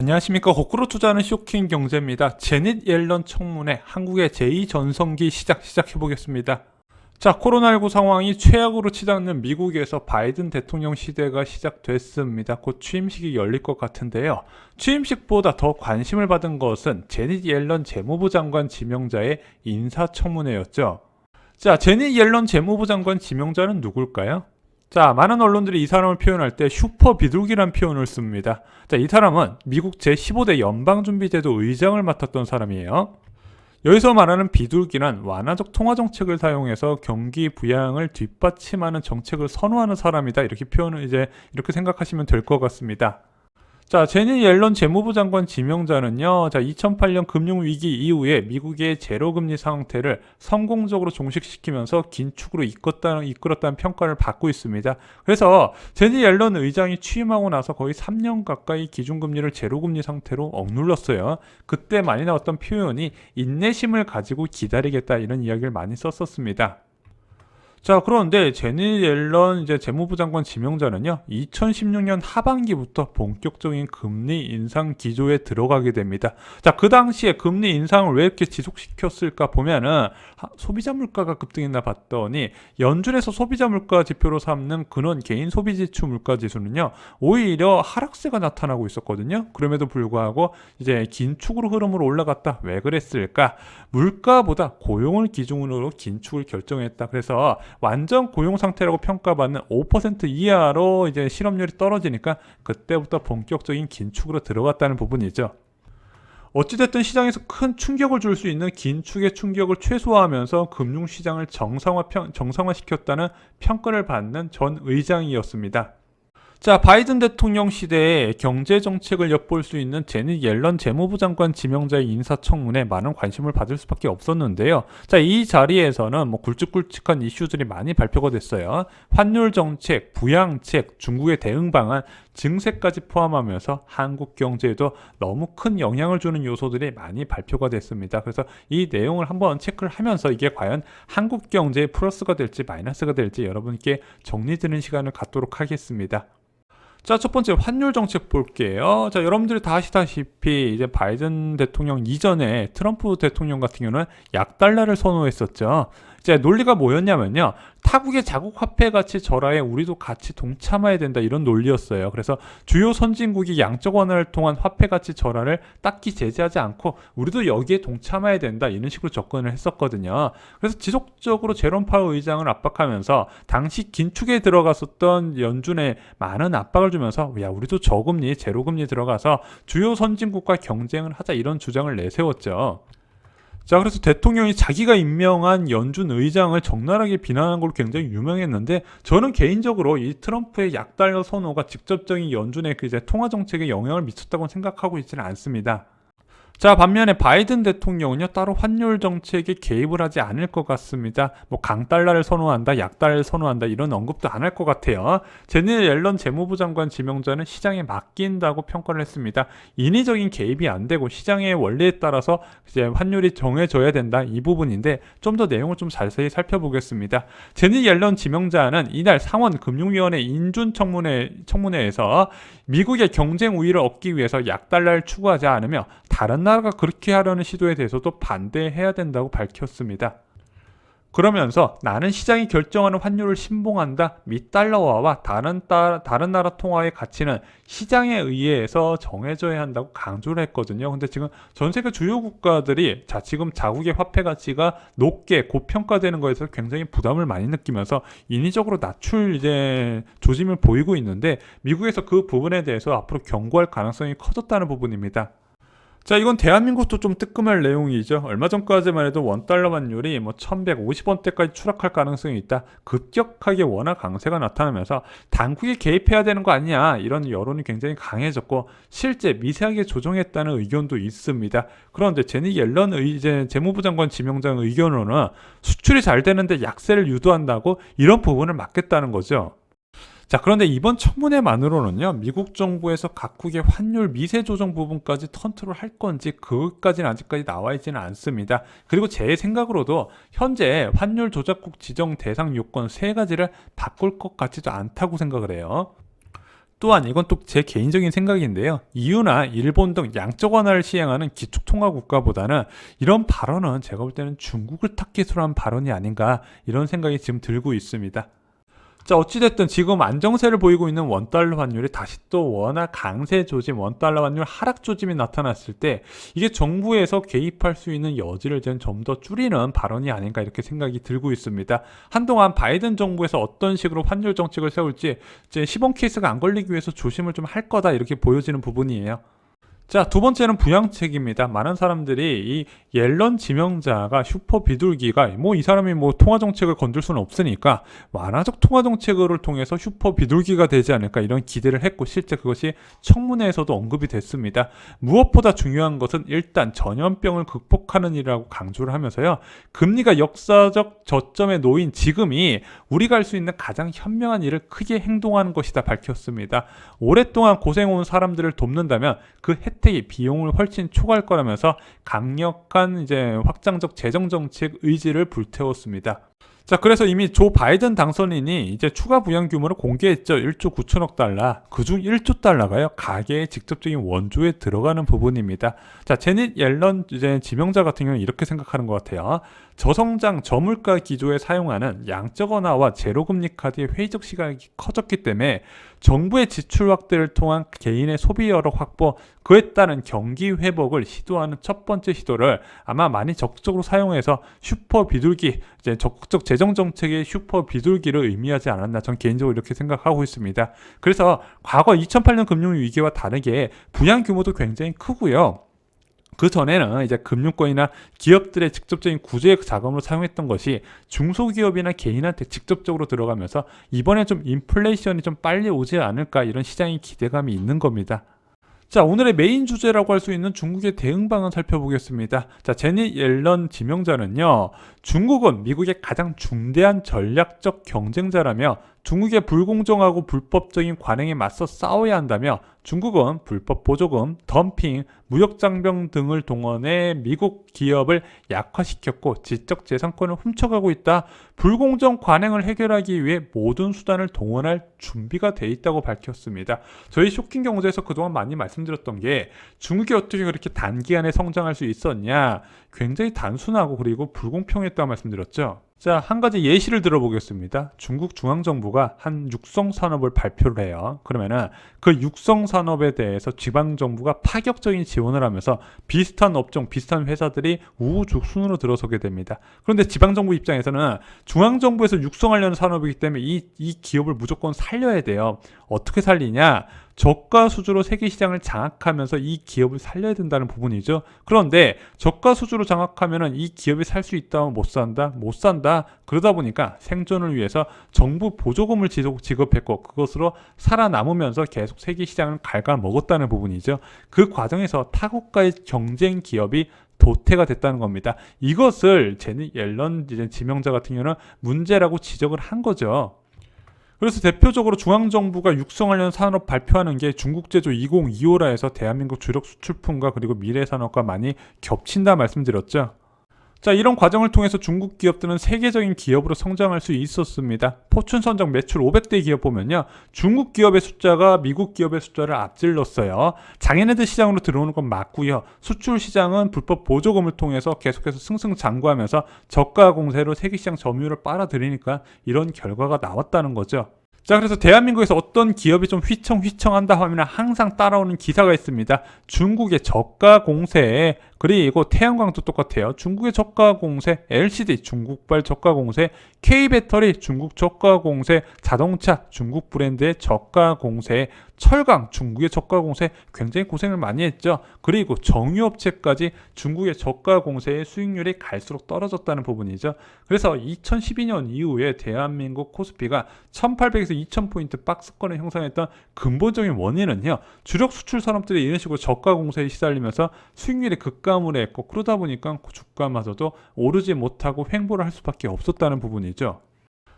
안녕하십니까. 거꾸로 투자하는 쇼킹 경제입니다. 제닛 옐런 청문회 한국의 제2전성기 시작해보겠습니다. 자, 코로나19 상황이 최악으로 치닫는 미국에서 바이든 대통령 시대가 시작됐습니다. 곧 취임식이 열릴 것 같은데요. 취임식보다 더 관심을 받은 것은 제닛 옐런 재무부 장관 지명자의 인사청문회였죠. 자, 제닛 옐런 재무부 장관 지명자는 누굴까요? 자, 많은 언론들이 이 사람을 표현할 때 슈퍼 비둘기란 표현을 씁니다. 자, 이 사람은 미국 제15대 연방준비제도 의장을 맡았던 사람이에요. 여기서 말하는 비둘기란 완화적 통화정책을 사용해서 경기 부양을 뒷받침하는 정책을 선호하는 사람이다. 이렇게 이렇게 생각하시면 될 것 같습니다. 자, 제닛 옐런 재무부 장관 지명자는요, 자, 2008년 금융위기 이후에 미국의 제로금리 상태를 성공적으로 종식시키면서 긴축으로 이끌었다는 평가를 받고 있습니다. 그래서 제닛 옐런 의장이 취임하고 나서 거의 3년 가까이 기준금리를 제로금리 상태로 억눌렀어요. 그때 많이 나왔던 표현이 인내심을 가지고 기다리겠다 이런 이야기를 많이 썼었습니다. 자, 그런데 제닛 옐런 재무부 장관 지명자는요, 2016년 하반기부터 본격적인 금리 인상 기조에 들어가게 됩니다. 자, 그 당시에 금리 인상을 왜 이렇게 지속시켰을까 보면은 소비자 물가가 급등했나 봤더니 연준에서 소비자 물가 지표로 삼는 근원 개인 소비 지수 물가 지수는요, 오히려 하락세가 나타나고 있었거든요. 그럼에도 불구하고 긴축으로 흐름으로 올라갔다. 왜 그랬을까? 물가보다 고용을 기준으로 긴축을 결정했다. 그래서 완전 고용 상태라고 평가받는 5% 이하로 실업률이 떨어지니까 그때부터 본격적인 긴축으로 들어갔다는 부분이죠. 어찌됐든 시장에서 큰 충격을 줄 수 있는 긴축의 충격을 최소화하면서 금융시장을 정상화시켰다는 평가를 받는 전 의장이었습니다. 자, 바이든 대통령 시대에 경제정책을 엿볼 수 있는 제닛 옐런 재무부 장관 지명자의 인사청문회에 많은 관심을 받을 수밖에 없었는데요. 자, 이 자리에서는 굵직굵직한 이슈들이 많이 발표가 됐어요. 환율정책, 부양책, 중국의 대응 방안, 증세까지 포함하면서 한국 경제에도 너무 큰 영향을 주는 요소들이 많이 발표가 됐습니다. 그래서 이 내용을 한번 체크를 하면서 이게 과연 한국 경제에 플러스가 될지 마이너스가 될지 여러분께 정리드리는 시간을 갖도록 하겠습니다. 자, 첫 번째 환율 정책 볼게요. 자, 여러분들이 다 아시다시피 바이든 대통령 이전에 트럼프 대통령 같은 경우는 약달러를 선호했었죠. 논리가 뭐였냐면요, 타국의 자국 화폐 가치 절하에 우리도 같이 동참해야 된다, 이런 논리였어요. 그래서 주요 선진국이 양적 완화를 통한 화폐 가치 절하를 딱히 제재하지 않고 우리도 여기에 동참해야 된다, 이런 식으로 접근을 했었거든요. 그래서 지속적으로 제롬 파월 의장을 압박하면서 당시 긴축에 들어갔었던 연준에 많은 압박을 주면서 야, 우리도 저금리 제로금리 들어가서 주요 선진국과 경쟁을 하자, 이런 주장을 내세웠죠. 자, 그래서 대통령이 자기가 임명한 연준 의장을 적나라하게 비난한 걸로 굉장히 유명했는데, 저는 개인적으로 이 트럼프의 약달러 선호가 직접적인 연준의 통화 정책에 영향을 미쳤다고 생각하고 있지는 않습니다. 자, 반면에 바이든 대통령은요, 따로 환율 정책에 개입을 하지 않을 것 같습니다. 강달러를 선호한다, 약달러를 선호한다, 이런 언급도 안 할 것 같아요. 제닛 옐런 재무부 장관 지명자는 시장에 맡긴다고 평가를 했습니다. 인위적인 개입이 안 되고 시장의 원리에 따라서 환율이 정해져야 된다, 이 부분인데 좀 더 내용을 좀 자세히 살펴보겠습니다. 제닛 옐런 지명자는 이날 상원 금융위원회 인준 청문회에서 미국의 경쟁 우위를 얻기 위해서 약달러를 추구하지 않으며 다른 나라가 그렇게 하려는 시도에 대해서도 반대해야 된다고 밝혔습니다. 그러면서 나는 시장이 결정하는 환율을 신봉한다. 미 달러화와 다른 나라 통화의 가치는 시장에 의해서 정해져야 한다고 강조를 했거든요. 근데 지금 전 세계 주요 국가들이 지금 자국의 화폐 가치가 높게 고평가되는 것에서 굉장히 부담을 많이 느끼면서 인위적으로 낮출 조짐을 보이고 있는데, 미국에서 그 부분에 대해서 앞으로 경고할 가능성이 커졌다는 부분입니다. 자, 이건 대한민국도 좀 뜨끔할 내용이죠. 얼마 전까지만 해도 원달러 환율이 1150원대까지 추락할 가능성이 있다, 급격하게 원화 강세가 나타나면서 당국이 개입해야 되는 거 아니냐, 이런 여론이 굉장히 강해졌고 실제 미세하게 조정했다는 의견도 있습니다. 그런데 제닛 옐런 재무부 장관 지명장 의견으로는 수출이 잘 되는데 약세를 유도한다고 이런 부분을 막겠다는 거죠. 자, 그런데 이번 청문회만으로는요, 미국 정부에서 각국의 환율 미세 조정 부분까지 컨트롤 할 건지 그것까지는 아직까지 나와 있지는 않습니다. 그리고 제 생각으로도 현재 환율 조작국 지정 대상 요건 3가지를 바꿀 것 같지도 않다고 생각을 해요. 또한 이건 또 제 개인적인 생각인데요. EU나 일본 등 양적 완화를 시행하는 기축통화 국가보다는 이런 발언은 제가 볼 때는 중국을 탓기술로 한 발언이 아닌가 이런 생각이 지금 들고 있습니다. 자, 어찌됐든 지금 안정세를 보이고 있는 원달러 환율이 다시 또 워낙 강세 조짐, 원달러 환율 하락 조짐이 나타났을 때 이게 정부에서 개입할 수 있는 여지를 좀 더 줄이는 발언이 아닌가 이렇게 생각이 들고 있습니다. 한동안 바이든 정부에서 어떤 식으로 환율 정책을 세울지 이제 시범 케이스가 안 걸리기 위해서 조심을 좀 할 거다 이렇게 보여지는 부분이에요. 자, 두 번째는 부양책입니다. 많은 사람들이 이 옐런 지명자가 슈퍼 비둘기가 이 사람이 통화 정책을 건들 수는 없으니까 완화적 통화 정책을 통해서 슈퍼 비둘기가 되지 않을까 이런 기대를 했고 실제 그것이 청문회에서도 언급이 됐습니다. 무엇보다 중요한 것은 일단 전염병을 극복하는 일이라고 강조를 하면서요. 금리가 역사적 저점에 놓인 지금이 우리가 할 수 있는 가장 현명한 일을 크게 행동하는 것이다 밝혔습니다. 오랫동안 고생해온 사람들을 돕는다면 그 혜택이 비용을 훨씬 초과할 거라면서 강력한 이제 확장적 재정 정책 의지를 불태웠습니다. 자, 그래서 이미 조 바이든 당선인이 이제 추가 부양 규모를 공개했죠. 1조 9천억 달러. 그중 1조 달러가요. 가계의 직접적인 원조에 들어가는 부분입니다. 자, 제닛 옐런 이제 지명자 같은 경우는 이렇게 생각하는 것 같아요. 저성장, 저물가 기조에 사용하는 양적 완화와 제로금리 카드의 회의적 시각이 커졌기 때문에 정부의 지출 확대를 통한 개인의 소비 여력 확보, 그에 따른 경기 회복을 시도하는 첫 번째 시도를 아마 많이 적극적으로 사용해서 슈퍼 비둘기, 이제 적극적 재정 정책의 슈퍼 비둘기를 의미하지 않았나 전 개인적으로 이렇게 생각하고 있습니다. 그래서 과거 2008년 금융위기와 다르게 부양 규모도 굉장히 크고요. 그 전에는 이제 금융권이나 기업들의 직접적인 구제 자금으로 사용했던 것이 중소기업이나 개인한테 직접적으로 들어가면서 이번에 좀 인플레이션이 좀 빨리 오지 않을까 이런 시장의 기대감이 있는 겁니다. 자, 오늘의 메인 주제라고 할 수 있는 중국의 대응 방안 살펴보겠습니다. 자, 제닛 옐런 지명자는요, 중국은 미국의 가장 중대한 전략적 경쟁자라며 중국의 불공정하고 불법적인 관행에 맞서 싸워야 한다며 중국은 불법 보조금, 덤핑, 무역장벽 등을 동원해 미국 기업을 약화시켰고 지적재산권을 훔쳐가고 있다. 불공정 관행을 해결하기 위해 모든 수단을 동원할 준비가 돼 있다고 밝혔습니다. 저희 쇼킹 경제에서 그동안 많이 말씀드렸던 게 중국이 어떻게 그렇게 단기간에 성장할 수 있었냐, 굉장히 단순하고 그리고 불공평했다고 말씀드렸죠. 자, 한 가지 예시를 들어보겠습니다. 중국 중앙정부가 한 육성산업을 발표를 해요. 그러면은 그 육성산업에 대해서 지방정부가 파격적인 지원을 하면서 비슷한 업종, 비슷한 회사들이 우후죽순으로 들어서게 됩니다. 그런데 지방정부 입장에서는 중앙정부에서 육성하려는 산업이기 때문에 이 기업을 무조건 살려야 돼요. 어떻게 살리냐? 저가 수주로 세계 시장을 장악하면서 이 기업을 살려야 된다는 부분이죠. 그런데 저가 수주로 장악하면은 이 기업이 살 수 있다면 못 산다? 못 산다. 그러다 보니까 생존을 위해서 정부 보조금을 지급했고 그것으로 살아남으면서 계속 세계 시장을 갉아먹었다는 부분이죠. 그 과정에서 타국가의 경쟁 기업이 도태가 됐다는 겁니다. 이것을 제닛 옐런 지명자 같은 경우는 문제라고 지적을 한 거죠. 그래서 대표적으로 중앙정부가 육성하려는 산업 발표하는 게 중국제조 2025라 해서 대한민국 주력 수출품과 그리고 미래산업과 많이 겹친다 말씀드렸죠. 자, 이런 과정을 통해서 중국 기업들은 세계적인 기업으로 성장할 수 있었습니다. 포춘 선적 매출 500대 기업 보면요, 중국 기업의 숫자가 미국 기업의 숫자를 앞질렀어요. 장애인들 시장으로 들어오는 건 맞고요. 수출 시장은 불법 보조금을 통해서 계속해서 승승장구하면서 저가 공세로 세계 시장 점유율을 빨아들이니까 이런 결과가 나왔다는 거죠. 자, 그래서 대한민국에서 어떤 기업이 좀 휘청휘청한다 하면 항상 따라오는 기사가 있습니다. 중국의 저가 공세, 그리고 태양광도 똑같아요. 중국의 저가 공세, LCD 중국발 저가 공세, K배터리 중국 저가 공세, 자동차 중국 브랜드의 저가 공세, 철강 중국의 저가 공세 굉장히 고생을 많이 했죠. 그리고 정유업체까지 중국의 저가 공세의 수익률이 갈수록 떨어졌다는 부분이죠. 그래서 2012년 이후에 대한민국 코스피가 1800에서 2000포인트 박스권을 형성했던 근본적인 원인은요, 주력 수출 산업들이 이런 식으로 저가 공세에 시달리면서 수익률이 급감을 했고 그러다 보니까 주가마저도 오르지 못하고 횡보를 할 수밖에 없었다는 부분이죠.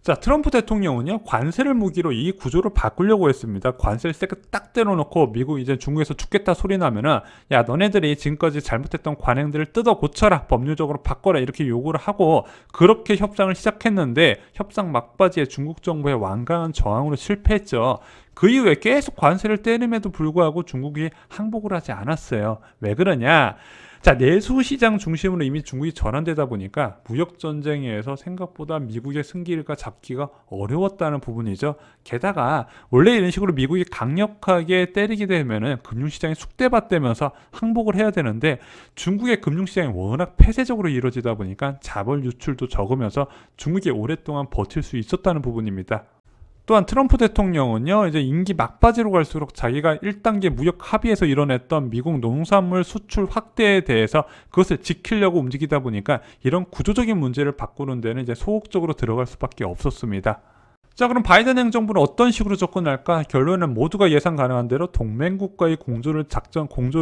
자, 트럼프 대통령은요, 관세를 무기로 이 구조를 바꾸려고 했습니다. 관세를 세게 딱 때려놓고 미국 이제 중국에서 죽겠다 소리 나면은 야, 너네들이 지금까지 잘못했던 관행들을 뜯어 고쳐라, 법률적으로 바꿔라 이렇게 요구를 하고 그렇게 협상을 시작했는데 협상 막바지에 중국 정부의 완강한 저항으로 실패했죠. 그 이후에 계속 관세를 때림에도 불구하고 중국이 항복을 하지 않았어요. 왜 그러냐? 자, 내수 시장 중심으로 이미 중국이 전환되다 보니까 무역 전쟁에서 생각보다 미국의 승기가 잡기가 어려웠다는 부분이죠. 게다가 원래 이런 식으로 미국이 강력하게 때리게 되면은 금융시장이 숙대받되면서 항복을 해야 되는데 중국의 금융시장이 워낙 폐쇄적으로 이루어지다 보니까 자본 유출도 적으면서 중국이 오랫동안 버틸 수 있었다는 부분입니다. 또한 트럼프 대통령은요, 이제 임기 막바지로 갈수록 자기가 1단계 무역 합의에서 이뤄냈던 미국 농산물 수출 확대에 대해서 그것을 지키려고 움직이다 보니까 이런 구조적인 문제를 바꾸는 데는 이제 소극적으로 들어갈 수밖에 없었습니다. 자, 그럼 바이든 행정부는 어떤 식으로 접근할까? 결론은 모두가 예상 가능한 대로 동맹국과의 공조를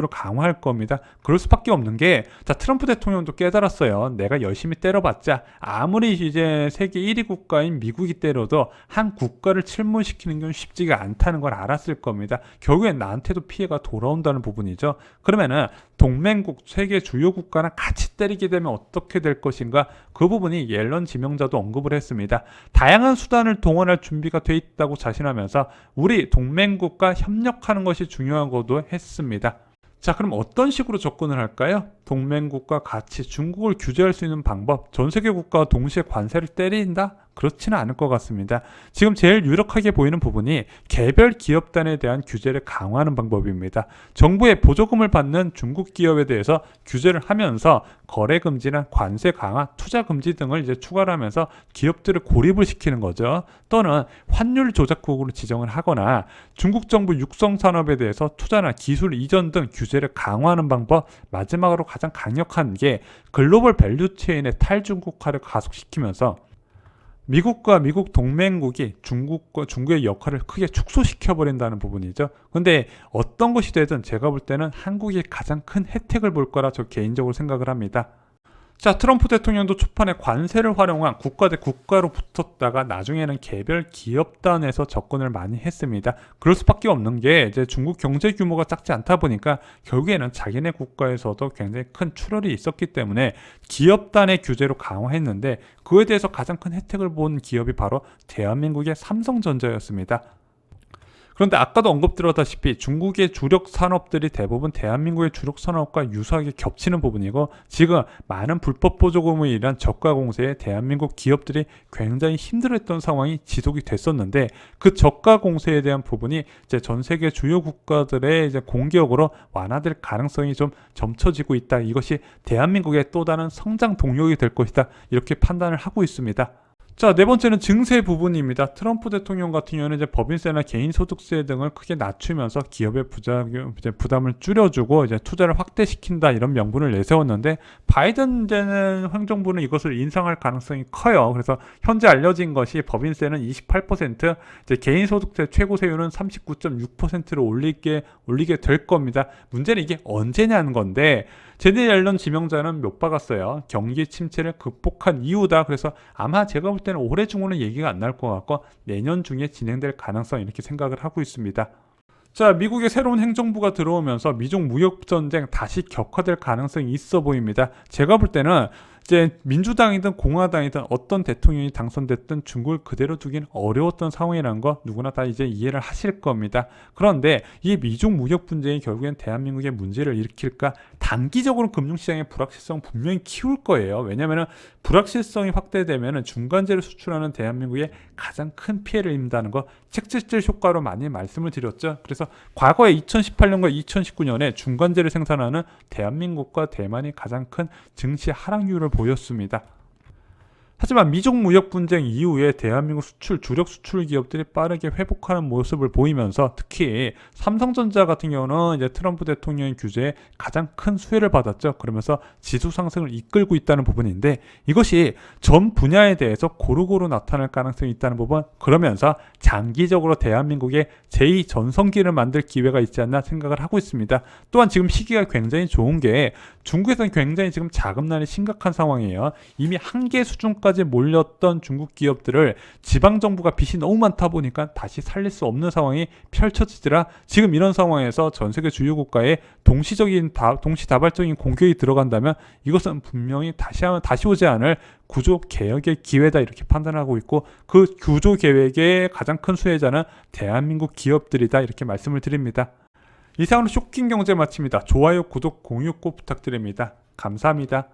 강화할 겁니다. 그럴 수밖에 없는 게, 자, 트럼프 대통령도 깨달았어요. 내가 열심히 때려봤자 아무리 이제 세계 1위 국가인 미국이 때려도 한 국가를 침몰시키는 건 쉽지가 않다는 걸 알았을 겁니다. 결국엔 나한테도 피해가 돌아온다는 부분이죠. 그러면은 동맹국, 세계 주요 국가랑 같이 때리게 되면 어떻게 될 것인가? 그 부분이 옐런 지명자도 언급을 했습니다. 다양한 수단을 동원할 준비가 돼 있다고 자신하면서 우리 동맹국과 협력하는 것이 중요하고도 했습니다. 자, 그럼 어떤 식으로 접근을 할까요? 동맹국과 같이 중국을 규제할 수 있는 방법, 전 세계 국가와 동시에 관세를 때린다? 그렇지는 않을 것 같습니다. 지금 제일 유력하게 보이는 부분이 개별 기업단에 대한 규제를 강화하는 방법입니다. 정부의 보조금을 받는 중국 기업에 대해서 규제를 하면서 거래 금지나 관세 강화, 투자 금지 등을 이제 추가를 하면서 기업들을 고립을 시키는 거죠. 또는 환율 조작국으로 지정을 하거나 중국 정부 육성 산업에 대해서 투자나 기술 이전 등 규제를 강화하는 방법, 마지막으로 가장 강력한 게 글로벌 밸류체인의 탈중국화를 가속시키면서 미국과 미국 동맹국이 중국의 역할을 크게 축소시켜버린다는 부분이죠. 근데 어떤 것이 되든 제가 볼 때는 한국이 가장 큰 혜택을 볼 거라 저 개인적으로 생각을 합니다. 자, 트럼프 대통령도 초판에 관세를 활용한 국가 대 국가로 붙었다가 나중에는 개별 기업단에서 접근을 많이 했습니다. 그럴 수밖에 없는 게 이제 중국 경제 규모가 작지 않다 보니까 결국에는 자기네 국가에서도 굉장히 큰 출혈이 있었기 때문에 기업단의 규제로 강화했는데 그에 대해서 가장 큰 혜택을 본 기업이 바로 대한민국의 삼성전자였습니다. 그런데 아까도 언급드렸다시피 중국의 주력 산업들이 대부분 대한민국의 주력 산업과 유사하게 겹치는 부분이고 지금 많은 불법 보조금을 인한 저가 공세에 대한민국 기업들이 굉장히 힘들었던 상황이 지속이 됐었는데 그 저가 공세에 대한 부분이 이제 전 세계 주요 국가들의 이제 공격으로 완화될 가능성이 좀 점쳐지고 있다. 이것이 대한민국의 또 다른 성장 동력이 될 것이다. 이렇게 판단을 하고 있습니다. 자, 네 번째는 증세 부분입니다. 트럼프 대통령 같은 경우는 이제 법인세나 개인소득세 등을 크게 낮추면서 기업의 부담을 줄여주고 이제 투자를 확대시킨다 이런 명분을 내세웠는데 바이든 행정부는 이것을 인상할 가능성이 커요. 그래서 현재 알려진 것이 법인세는 28%, 이제 개인소득세 최고세율은 39.6%로 올리게 될 겁니다. 문제는 이게 언제냐는 건데 제니 옐런 지명자는 못 박았어요. 경기 침체를 극복한 이유다. 그래서 아마 제가 볼 때는 올해 중으로는 얘기가 안 나올 것 같고 내년 중에 진행될 가능성 이렇게 생각을 하고 있습니다. 자, 미국의 새로운 행정부가 들어오면서 미중 무역 전쟁 다시 격화될 가능성이 있어 보입니다. 제가 볼 때는 이제 민주당이든 공화당이든 어떤 대통령이 당선됐든 중국을 그대로 두긴 어려웠던 상황이라는 거 누구나 다 이제 이해를 하실 겁니다. 그런데 이 미중 무역 분쟁이 결국엔 대한민국에 문제를 일으킬까? 단기적으로 금융시장의 불확실성 분명히 키울 거예요. 왜냐하면 불확실성이 확대되면 중간재를 수출하는 대한민국에 가장 큰 피해를 입는다는 거 책질질 효과로 많이 말씀을 드렸죠. 그래서 과거에 2018년과 2019년에 중간재를 생산하는 대한민국과 대만이 가장 큰 증시 하락률을 보였습니다. 하지만 미중 무역 분쟁 이후에 대한민국 주력 수출 기업들이 빠르게 회복하는 모습을 보이면서 특히 삼성전자 같은 경우는 이제 트럼프 대통령의 규제에 가장 큰 수혜를 받았죠. 그러면서 지수 상승을 이끌고 있다는 부분인데 이것이 전 분야에 대해서 고루고루 나타날 가능성이 있다는 부분, 그러면서 장기적으로 대한민국의 제2전성기를 만들 기회가 있지 않나 생각을 하고 있습니다. 또한 지금 시기가 굉장히 좋은 게 중국에서는 굉장히 지금 자금난이 심각한 상황이에요. 이미 한계 수준까지 전까지 몰렸던 중국 기업들을 지방정부가 빚이 너무 많다 보니까 다시 살릴 수 없는 상황이 펼쳐지더라. 지금 이런 상황에서 전 세계 주요 국가에 동시다발적인 공격이 들어간다면 이것은 분명히 다시 오지 않을 구조 개혁의 기회다 이렇게 판단하고 있고, 그 구조 계획의 가장 큰 수혜자는 대한민국 기업들이다 이렇게 말씀을 드립니다. 이상으로 쇼킹 경제 마칩니다. 좋아요, 구독, 공유 꼭 부탁드립니다. 감사합니다.